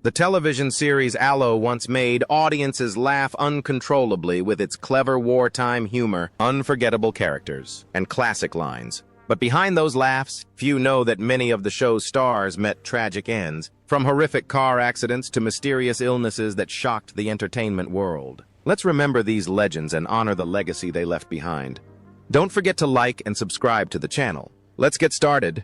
The television series Allo once made audiences laugh uncontrollably with its clever wartime humor, unforgettable characters, and classic lines. But behind those laughs, few know that many of the show's stars met tragic ends, from horrific car accidents to mysterious illnesses that shocked the entertainment world. Let's remember these legends and honor the legacy they left behind. Don't forget to like and subscribe to the channel. Let's get started.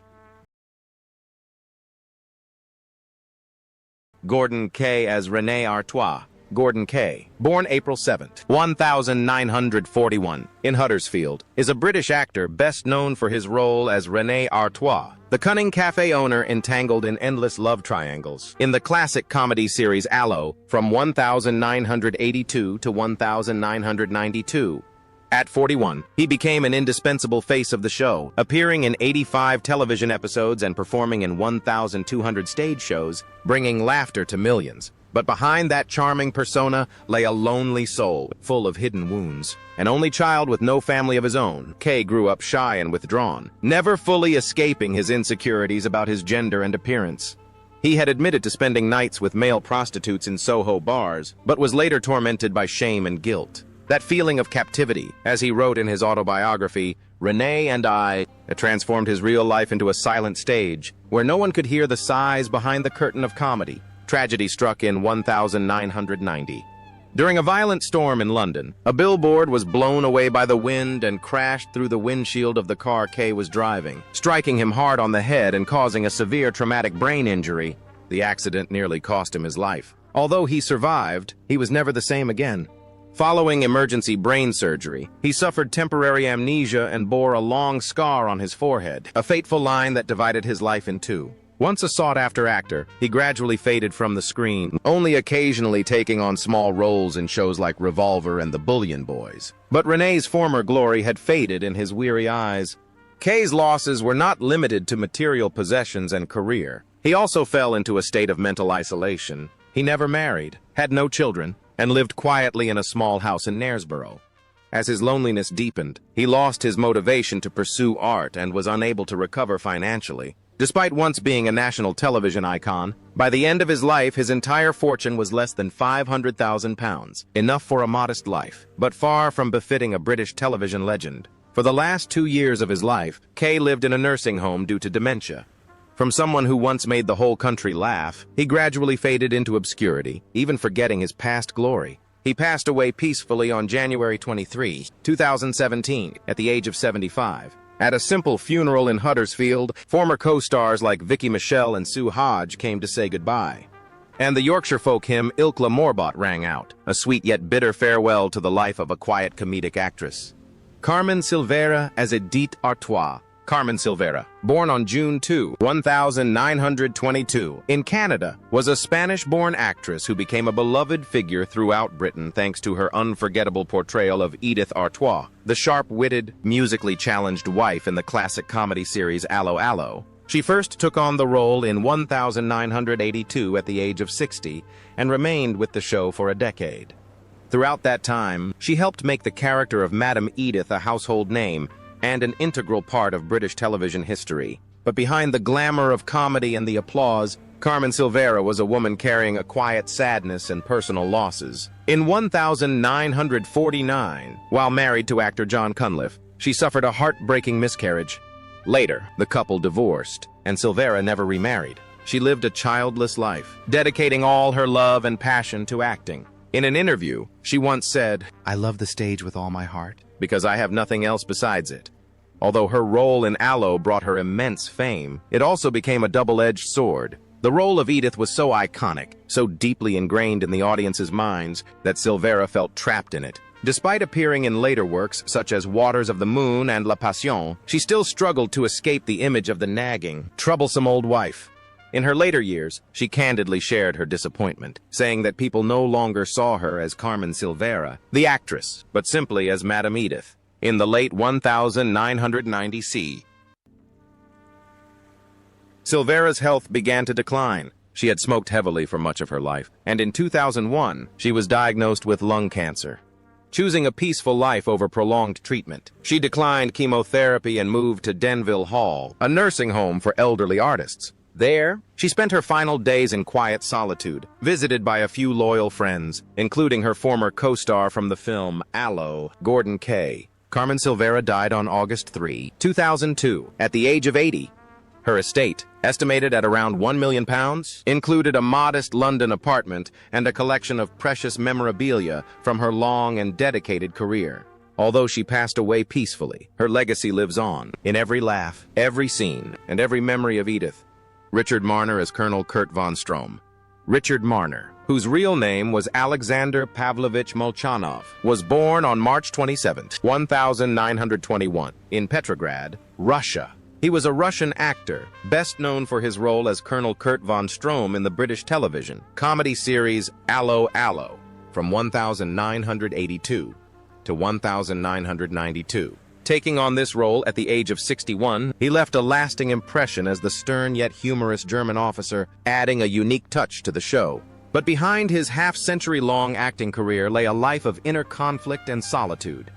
Gordon K. as René Artois. Gordon K., born April 7, 1941, in Huddersfield, is a British actor best known for his role as René Artois, the cunning cafe owner entangled in endless love triangles. In the classic comedy series Allo, from 1982 to 1992, at 41, he became an indispensable face of the show, appearing in 85 television episodes and performing in 1,200 stage shows, bringing laughter to millions. But behind that charming persona lay a lonely soul, full of hidden wounds. An only child with no family of his own, Kay grew up shy and withdrawn, never fully escaping his insecurities about his gender and appearance. He had admitted to spending nights with male prostitutes in Soho bars, but was later tormented by shame and guilt. That feeling of captivity, as he wrote in his autobiography, René and I, transformed his real life into a silent stage, where no one could hear the sighs behind the curtain of comedy. Tragedy struck in 1990. During a violent storm in London, a billboard was blown away by the wind and crashed through the windshield of the car Kay was driving, striking him hard on the head and causing a severe traumatic brain injury. The accident nearly cost him his life. Although he survived, he was never the same again. Following emergency brain surgery, he suffered temporary amnesia and bore a long scar on his forehead, a fateful line that divided his life in two. Once a sought-after actor, he gradually faded from the screen, only occasionally taking on small roles in shows like Revolver and The Bullion Boys. But René's former glory had faded in his weary eyes. Kay's losses were not limited to material possessions and career. He also fell into a state of mental isolation. He never married, had no children, and lived quietly in a small house in Knaresborough. As his loneliness deepened, he lost his motivation to pursue art and was unable to recover financially. Despite once being a national television icon, by the end of his life his entire fortune was less than £500,000, enough for a modest life, but far from befitting a British television legend. For the last 2 years of his life, Kay lived in a nursing home due to dementia. From someone who once made the whole country laugh, he gradually faded into obscurity, even forgetting his past glory. He passed away peacefully on January 23, 2017, at the age of 75. At a simple funeral in Huddersfield, former co-stars like Vicky Michelle and Sue Hodge came to say goodbye. And the Yorkshire folk hymn Ilkla Morbot rang out, a sweet yet bitter farewell to the life of a quiet comedic actress. Carmen Silvera as Edith Artois. Carmen Silvera, born on June 2, 1922, in Canada, was a Spanish-born actress who became a beloved figure throughout Britain thanks to her unforgettable portrayal of Edith Artois, the sharp-witted, musically challenged wife in the classic comedy series Allo Allo. She first took on the role in 1982 at the age of 60 and remained with the show for a decade. Throughout that time, she helped make the character of Madam Edith a household name and an integral part of British television history. But behind the glamour of comedy and the applause, Carmen Silvera was a woman carrying a quiet sadness and personal losses. In 1949, while married to actor John Cunliffe, she suffered a heartbreaking miscarriage. Later, the couple divorced, and Silvera never remarried. She lived a childless life, dedicating all her love and passion to acting. In an interview, she once said, "I love the stage with all my heart, because I have nothing else besides it." Although her role in Allo brought her immense fame, it also became a double-edged sword. The role of Edith was so iconic, so deeply ingrained in the audience's minds, that Silvera felt trapped in it. Despite appearing in later works such as Waters of the Moon and La Passion, she still struggled to escape the image of the nagging, troublesome old wife. In her later years, she candidly shared her disappointment, saying that people no longer saw her as Carmen Silvera, the actress, but simply as Madame Edith. In the late 1990s, Silvera's health began to decline. She had smoked heavily for much of her life, and in 2001, she was diagnosed with lung cancer. Choosing a peaceful life over prolonged treatment, she declined chemotherapy and moved to Denville Hall, a nursing home for elderly artists. There, she spent her final days in quiet solitude, visited by a few loyal friends, including her former co-star from the film Allo, Gordon Kaye. Carmen Silvera died on August 3, 2002, at the age of 80. Her estate, estimated at around £1 million, included a modest London apartment and a collection of precious memorabilia from her long and dedicated career. Although she passed away peacefully, her legacy lives on, in every laugh, every scene, and every memory of Edith. Richard Marner as Colonel Kurt von Strohm. Richard Marner, whose real name was Alexander Pavlovich Molchanov, was born on March 27, 1921, in Petrograd, Russia. He was a Russian actor, best known for his role as Colonel Kurt von Strohm in the British television comedy series Allo Allo, from 1982 to 1992. Taking on this role at the age of 61, he left a lasting impression as the stern yet humorous German officer, adding a unique touch to the show. But behind his half-century-long acting career lay a life of inner conflict and solitude.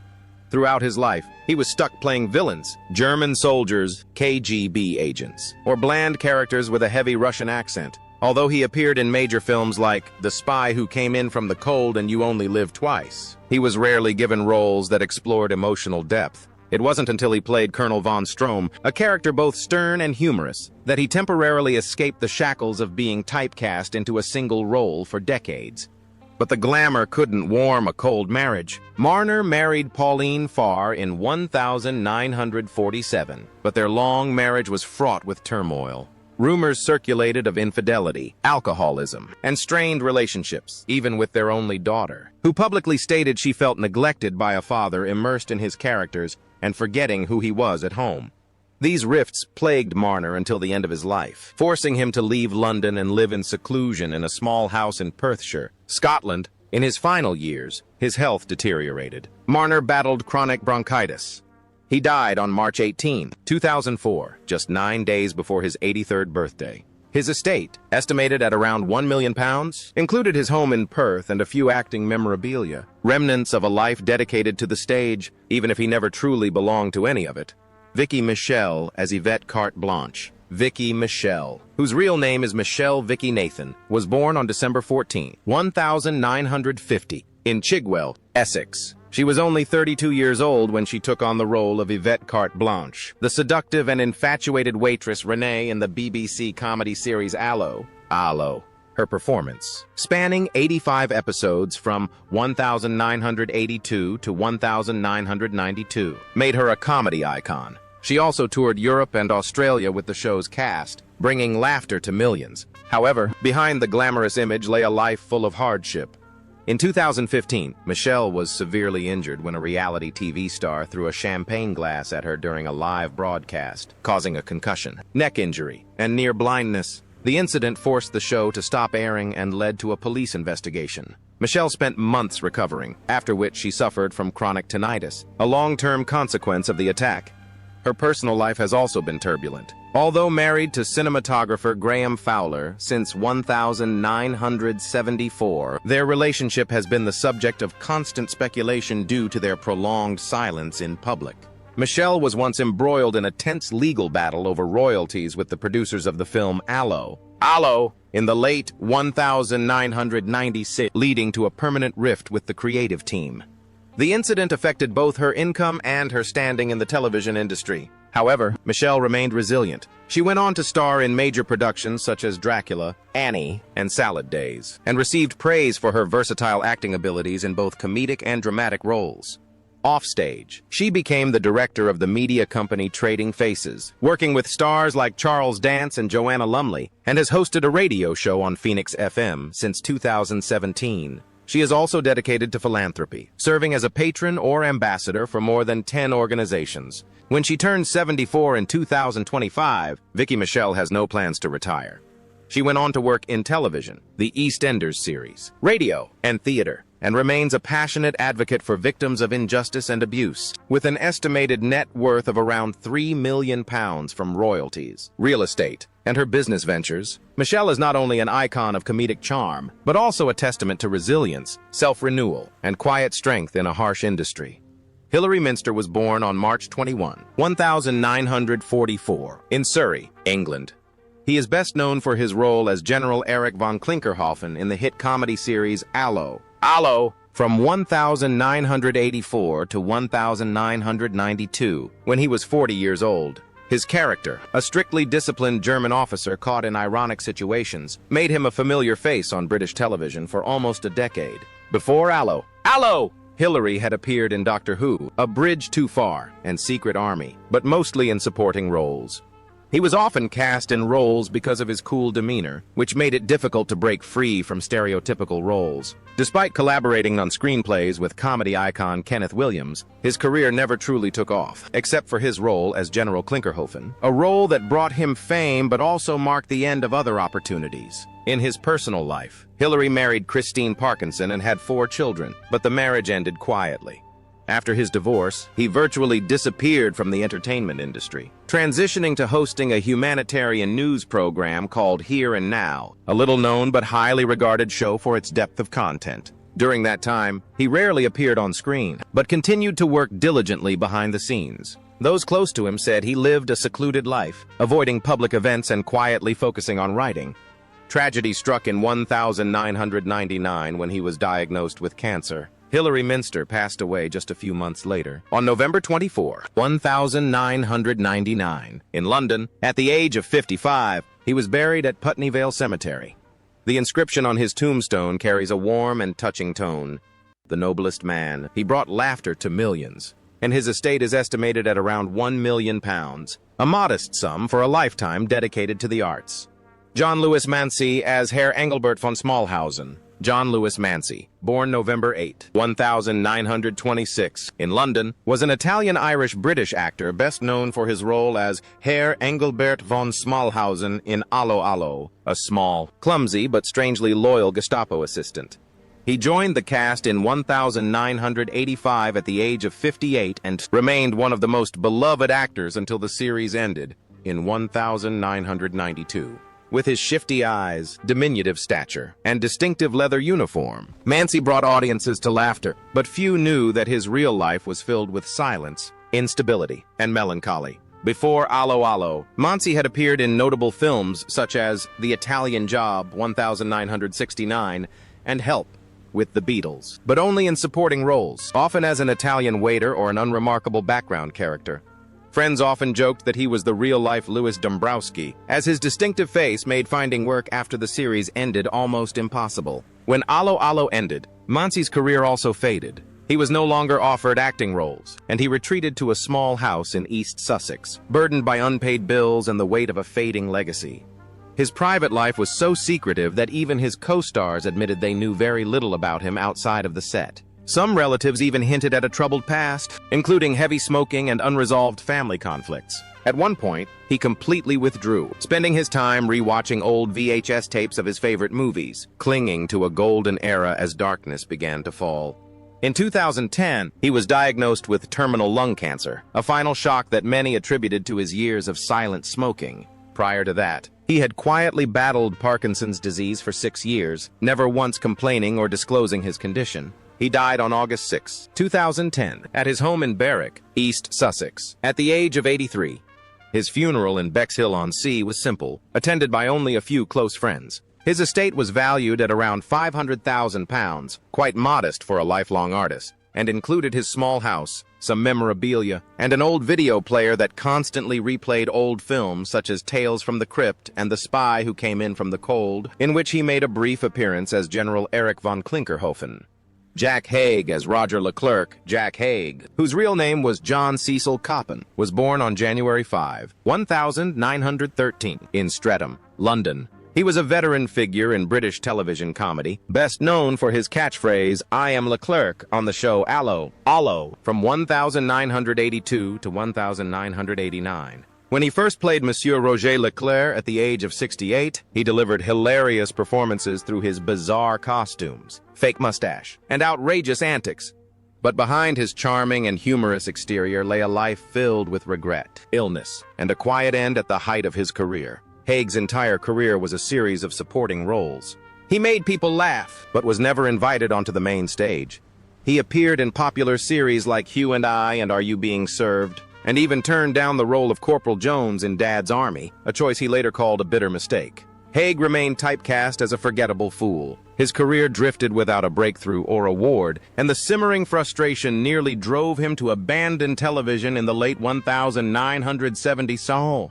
Throughout his life, he was stuck playing villains, German soldiers, KGB agents, or bland characters with a heavy Russian accent. Although he appeared in major films like The Spy Who Came In From the Cold and You Only Live Twice, he was rarely given roles that explored emotional depth. It wasn't until he played Colonel von Strohm, a character both stern and humorous, that he temporarily escaped the shackles of being typecast into a single role for decades. But the glamour couldn't warm a cold marriage. Marner married Pauline Farr in 1947, but their long marriage was fraught with turmoil. Rumors circulated of infidelity, alcoholism, and strained relationships, even with their only daughter, who publicly stated she felt neglected by a father immersed in his characters and forgetting who he was at home. These rifts plagued Marner until the end of his life, forcing him to leave London and live in seclusion in a small house in Perthshire, Scotland. In his final years, his health deteriorated. Marner battled chronic bronchitis. He died on March 18, 2004, just 9 days before his 83rd birthday. His estate, estimated at around £1 million, included his home in Perth and a few acting memorabilia, remnants of a life dedicated to the stage, even if he never truly belonged to any of it. Vicky Michelle as Yvette Carte Blanche. Vicky Michelle, whose real name is Michelle Vicky Nathan, was born on December 14, 1950, in Chigwell, Essex. She was only 32 years old when she took on the role of Yvette Carte Blanche, the seductive and infatuated waitress Renee in the BBC comedy series Allo Allo. Her performance, spanning 85 episodes from 1982 to 1992, made her a comedy icon. She also toured Europe and Australia with the show's cast, bringing laughter to millions. However, behind the glamorous image lay a life full of hardship. In 2015, Michelle was severely injured when a reality TV star threw a champagne glass at her during a live broadcast, causing a concussion, neck injury, and near blindness. The incident forced the show to stop airing and led to a police investigation. Michelle spent months recovering, after which she suffered from chronic tinnitus, a long-term consequence of the attack. Her personal life has also been turbulent. Although married to cinematographer Graham Fowler since 1974, their relationship has been the subject of constant speculation due to their prolonged silence in public. Michelle was once embroiled in a tense legal battle over royalties with the producers of the film Allo Allo in the late 1996, leading to a permanent rift with the creative team. The incident affected both her income and her standing in the television industry. However, Michelle remained resilient. She went on to star in major productions such as Dracula, Annie, and Salad Days, and received praise for her versatile acting abilities in both comedic and dramatic roles. Offstage, she became the director of the media company Trading Faces, working with stars like Charles Dance and Joanna Lumley, and has hosted a radio show on Phoenix FM since 2017. She is also dedicated to philanthropy, serving as a patron or ambassador for more than 10 organizations. When she turns 74 in 2025, Vicky Michelle has no plans to retire. She went on to work in television, the EastEnders series, radio, and theater, and remains a passionate advocate for victims of injustice and abuse. With an estimated net worth of around £3 million from royalties, real estate, and her business ventures, Michelle is not only an icon of comedic charm, but also a testament to resilience, self-renewal, and quiet strength in a harsh industry. Hilary Minster was born on March 21, 1944, in Surrey, England. He is best known for his role as General Erich von Klinkerhoffen in the hit comedy series Allo. Allo, from 1984 to 1992, when he was 40 years old. His character, a strictly disciplined German officer caught in ironic situations, made him a familiar face on British television for almost a decade. Before Allo, Hillary had appeared in Doctor Who, A Bridge Too Far, and Secret Army, but mostly in supporting roles. He was often cast in roles because of his cool demeanor, which made it difficult to break free from stereotypical roles. Despite collaborating on screenplays with comedy icon Kenneth Williams, his career never truly took off, except for his role as General Klinkerhoffen, a role that brought him fame but also marked the end of other opportunities. In his personal life, Hillary married Christine Parkinson and had 4 children, but the marriage ended quietly. After his divorce, he virtually disappeared from the entertainment industry, transitioning to hosting a humanitarian news program called Here and Now, a little-known but highly regarded show for its depth of content. During that time, he rarely appeared on screen, but continued to work diligently behind the scenes. Those close to him said he lived a secluded life, avoiding public events and quietly focusing on writing. Tragedy struck in 1999 when he was diagnosed with cancer. Hilary Minster passed away just a few months later, on November 24, 1999, in London. At the age of 55, he was buried at Putney Vale Cemetery. The inscription on his tombstone carries a warm and touching tone. The noblest man, he brought laughter to millions, and his estate is estimated at around £1 million, a modest sum for a lifetime dedicated to the arts. John Louis Mansi as Herr Engelbert von Smallhausen. John Louis Mansi, born November 8, 1926, in London, was an Italian-Irish-British actor best known for his role as Herr Engelbert von Smallhausen in Allo Allo, a small, clumsy but strangely loyal Gestapo assistant. He joined the cast in 1985 at the age of 58 and remained one of the most beloved actors until the series ended in 1992. With his shifty eyes, diminutive stature, and distinctive leather uniform, Mansi brought audiences to laughter, but few knew that his real life was filled with silence, instability, and melancholy. Before Allo Allo, Mansi had appeared in notable films such as The Italian Job, 1969, and Help, with the Beatles, but only in supporting roles, often as an Italian waiter or an unremarkable background character. Friends often joked that he was the real-life Louis Dombrowski, as his distinctive face made finding work after the series ended almost impossible. When Allo Allo ended, Mansi's career also faded. He was no longer offered acting roles, and he retreated to a small house in East Sussex, burdened by unpaid bills and the weight of a fading legacy. His private life was so secretive that even his co-stars admitted they knew very little about him outside of the set. Some relatives even hinted at a troubled past, including heavy smoking and unresolved family conflicts. At one point, he completely withdrew, spending his time rewatching old VHS tapes of his favorite movies, clinging to a golden era as darkness began to fall. In 2010, he was diagnosed with terminal lung cancer, a final shock that many attributed to his years of silent smoking. Prior to that, he had quietly battled Parkinson's disease for 6 years, never once complaining or disclosing his condition. He died on August 6, 2010, at his home in Berwick, East Sussex, at the age of 83. His funeral in Bexhill-on-Sea was simple, attended by only a few close friends. His estate was valued at around £500,000, quite modest for a lifelong artist, and included his small house, some memorabilia, and an old video player that constantly replayed old films such as Tales from the Crypt and The Spy Who Came In From the Cold, in which he made a brief appearance as General Erich von Klinkerhoffen. Jack Haig as Roger Leclerc. Jack Haig, whose real name was John Cecil Coppin, was born on January 5, 1913, in Streatham, London. He was a veteran figure in British television comedy, best known for his catchphrase, "I am Leclerc," on the show Allo Allo, from 1982 to 1989. When he first played Monsieur Roger Leclerc at the age of 68, he delivered hilarious performances through his bizarre costumes, fake mustache, and outrageous antics. But behind his charming and humorous exterior lay a life filled with regret, illness, and a quiet end at the height of his career. Haig's entire career was a series of supporting roles. He made people laugh, but was never invited onto the main stage. He appeared in popular series like Hugh and I and Are You Being Served? and even turned down the role of Corporal Jones in Dad's Army, a choice he later called a bitter mistake. Haig remained typecast as a forgettable fool. His career drifted without a breakthrough or award, and the simmering frustration nearly drove him to abandon television in the late 1970s.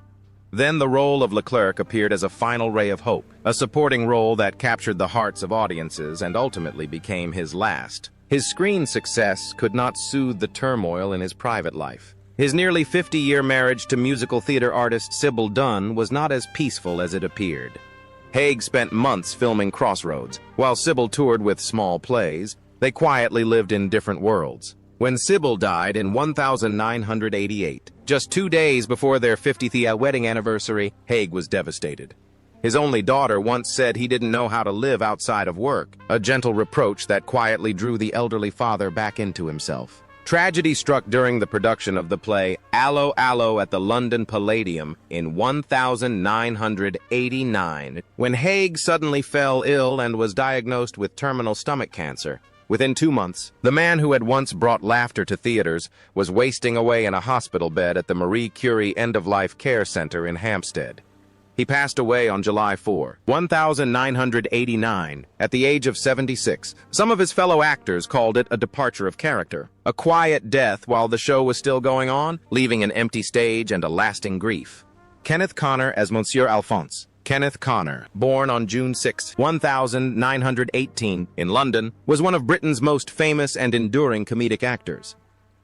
Then the role of Leclerc appeared as a final ray of hope, a supporting role that captured the hearts of audiences and ultimately became his last. His screen success could not soothe the turmoil in his private life. His nearly 50-year marriage to musical theater artist Sybil Dunn was not as peaceful as it appeared. Haig spent months filming Crossroads. While Sybil toured with small plays, they quietly lived in different worlds. When Sybil died in 1988, just 2 days before their 50th wedding anniversary, Haig was devastated. His only daughter once said he didn't know how to live outside of work, a gentle reproach that quietly drew the elderly father back into himself. Tragedy struck during the production of the play Allo Allo at the London Palladium in 1989, when Haig suddenly fell ill and was diagnosed with terminal stomach cancer. Within 2 months, the man who had once brought laughter to theaters was wasting away in a hospital bed at the Marie Curie End-of-Life Care Center in Hampstead. He passed away on July 4, 1989, at the age of 76. Some of his fellow actors called it a departure of character, a quiet death while the show was still going on, leaving an empty stage and a lasting grief. Kenneth Connor as Monsieur Alphonse. Kenneth Connor, born on June 6, 1918, in London, was one of Britain's most famous and enduring comedic actors.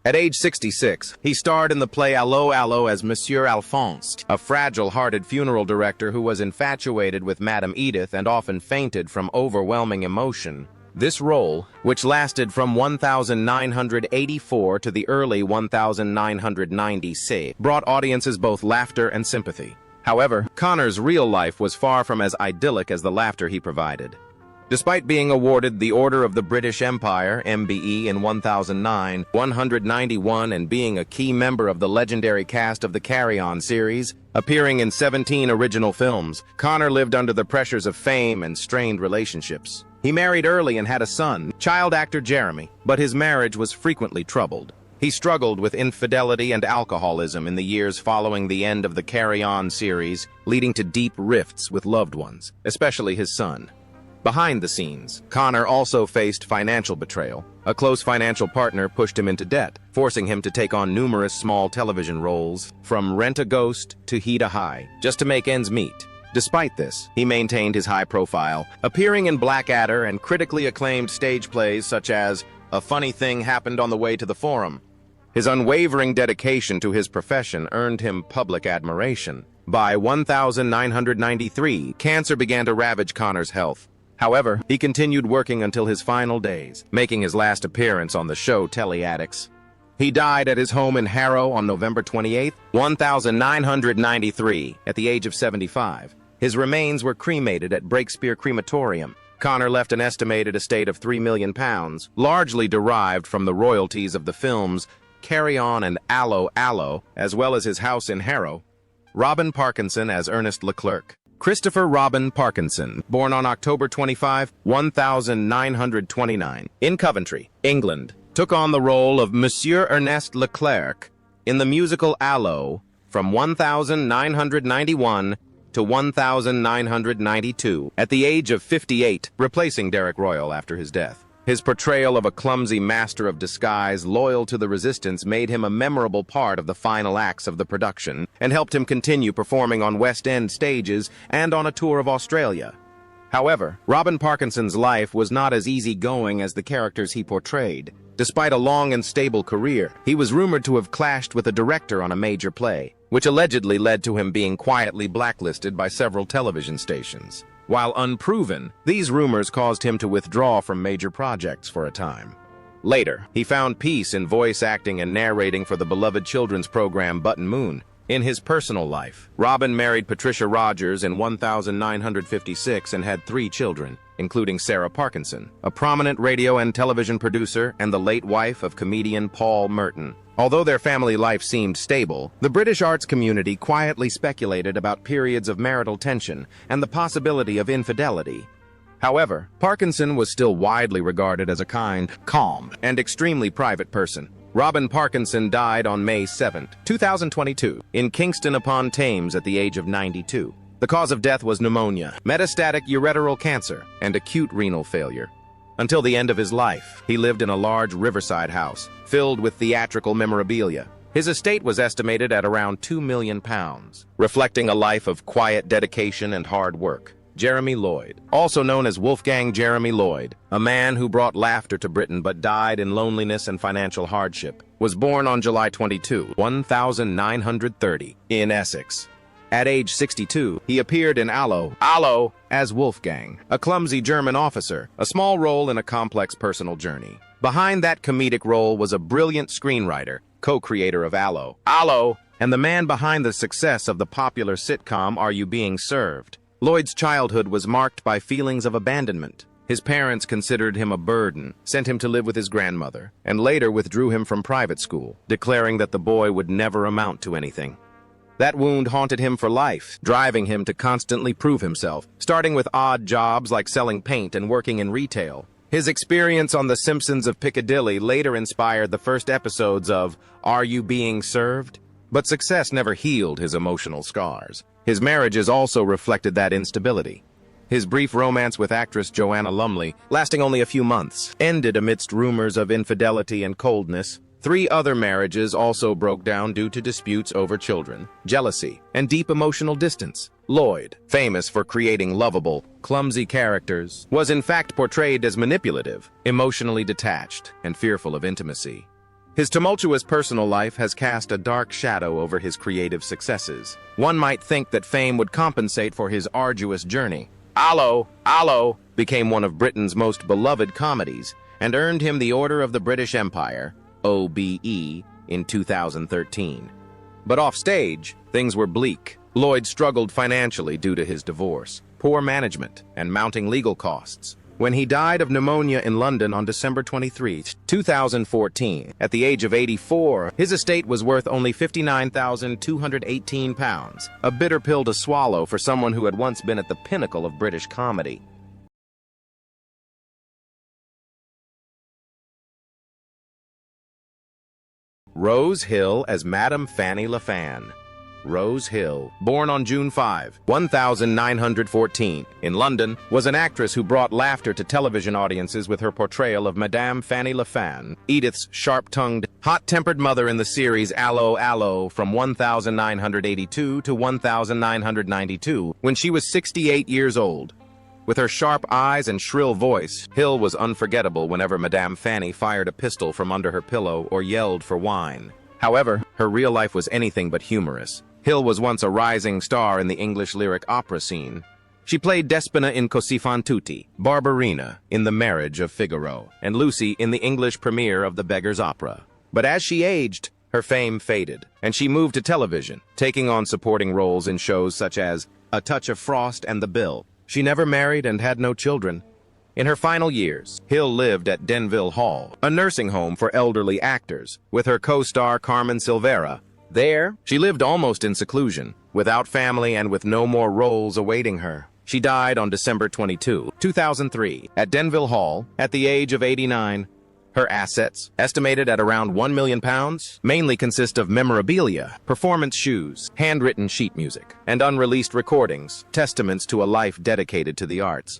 At age 66, he starred in the play Allo Allo as Monsieur Alphonse, a fragile-hearted funeral director who was infatuated with Madame Edith and often fainted from overwhelming emotion. This role, which lasted from 1984 to the early 1990s, brought audiences both laughter and sympathy. However, Connor's real life was far from as idyllic as the laughter he provided. Despite being awarded the Order of the British Empire, MBE, in 2009, 191, and being a key member of the legendary cast of the Carry On series, appearing in 17 original films, Connor lived under the pressures of fame and strained relationships. He married early and had a son, child actor Jeremy, but his marriage was frequently troubled. He struggled with infidelity and alcoholism in the years following the end of the Carry On series, leading to deep rifts with loved ones, especially his son. Behind the scenes, Connor also faced financial betrayal. A close financial partner pushed him into debt, forcing him to take on numerous small television roles, from Rent a Ghost to Heat a High, just to make ends meet. Despite this, he maintained his high profile, appearing in Blackadder and critically acclaimed stage plays such as A Funny Thing Happened on the Way to the Forum. His unwavering dedication to his profession earned him public admiration. By 1993, cancer began to ravage Connor's health. However, he continued working until his final days, making his last appearance on the show Telly Addicts. He died at his home in Harrow on November 28, 1993, at the age of 75. His remains were cremated at Breakspear Crematorium. Connor left an estimated estate of £3 million, largely derived from the royalties of the films Carry On and Allo Allo, as well as his house in Harrow. Robin Parkinson as Ernest Leclerc. Christopher Robin Parkinson, born on October 25, 1929, in Coventry, England, took on the role of Monsieur Ernest Leclerc in the musical Allo from 1991 to 1992, at the age of 58, replacing Derek Royal after his death. His portrayal of a clumsy master of disguise loyal to the resistance made him a memorable part of the final acts of the production and helped him continue performing on West End stages and on a tour of Australia. However, Robin Parkinson's life was not as easygoing as the characters he portrayed. Despite a long and stable career, he was rumored to have clashed with a director on a major play, which allegedly led to him being quietly blacklisted by several television stations. While unproven, these rumors caused him to withdraw from major projects for a time. Later, he found peace in voice acting and narrating for the beloved children's program Button Moon. In his personal life, Robin married Patricia Rogers in 1956 and had 3 children, including Sarah Parkinson, a prominent radio and television producer and the late wife of comedian Paul Merton. Although their family life seemed stable, the British arts community quietly speculated about periods of marital tension and the possibility of infidelity. However, Parkinson was still widely regarded as a kind, calm, and extremely private person. Robin Parkinson died on May 7, 2022, in Kingston upon Thames at the age of 92. The cause of death was pneumonia, metastatic ureteral cancer, and acute renal failure. Until the end of his life, he lived in a large riverside house, filled with theatrical memorabilia. His estate was estimated at around £2 million, reflecting a life of quiet dedication and hard work. Jeremy Lloyd, also known as Wolfgang Jeremy Lloyd, a man who brought laughter to Britain but died in loneliness and financial hardship, was born on July 22, 1930, in Essex. At age 62, he appeared in Allo as Wolfgang, a clumsy German officer, a small role in a complex personal journey. Behind that comedic role was a brilliant screenwriter, co-creator of Allo, and the man behind the success of the popular sitcom Are You Being Served? Lloyd's childhood was marked by feelings of abandonment. His parents considered him a burden, sent him to live with his grandmother, and later withdrew him from private school, declaring that the boy would never amount to anything. That wound haunted him for life, driving him to constantly prove himself, starting with odd jobs like selling paint and working in retail. His experience on The Simpsons of Piccadilly later inspired the first episodes of Are You Being Served? But success never healed his emotional scars. His marriages also reflected that instability. His brief romance with actress Joanna Lumley, lasting only a few months, ended amidst rumors of infidelity and coldness. 3 other marriages also broke down due to disputes over children, jealousy, and deep emotional distance. Lloyd, famous for creating lovable, clumsy characters, was in fact portrayed as manipulative, emotionally detached, and fearful of intimacy. His tumultuous personal life has cast a dark shadow over his creative successes. One might think that fame would compensate for his arduous journey. Allo became one of Britain's most beloved comedies and earned him the Order of the British Empire, OBE, in 2013. But offstage, things were bleak. Lloyd struggled financially due to his divorce, poor management, and mounting legal costs. When he died of pneumonia in London on December 23, 2014, at the age of 84, his estate was worth only £59,218, a bitter pill to swallow for someone who had once been at the pinnacle of British comedy. Rose Hill as Madame Fanny LaFan. Rose Hill, born on June 5, 1914, in London, was an actress who brought laughter to television audiences with her portrayal of Madame Fanny LaFan, Edith's sharp-tongued, hot-tempered mother in the series Allo Allo from 1982 to 1992, when she was 68 years old. With her sharp eyes and shrill voice, Hill was unforgettable whenever Madame Fanny fired a pistol from under her pillow or yelled for wine. However, her real life was anything but humorous. Hill was once a rising star in the English lyric opera scene. She played Despina in Così fan tutti, Barbarina in The Marriage of Figaro, and Lucy in the English premiere of The Beggar's Opera. But as she aged, her fame faded, and she moved to television, taking on supporting roles in shows such as A Touch of Frost and The Bill. She never married and had no children. In her final years, Hill lived at Denville Hall, a nursing home for elderly actors, with her co-star Carmen Silvera. There, she lived almost in seclusion, without family and with no more roles awaiting her. She died on December 22, 2003, at Denville Hall, at the age of 89. Her assets, estimated at around £1 million, mainly consist of memorabilia, performance shoes, handwritten sheet music, and unreleased recordings, testaments to a life dedicated to the arts.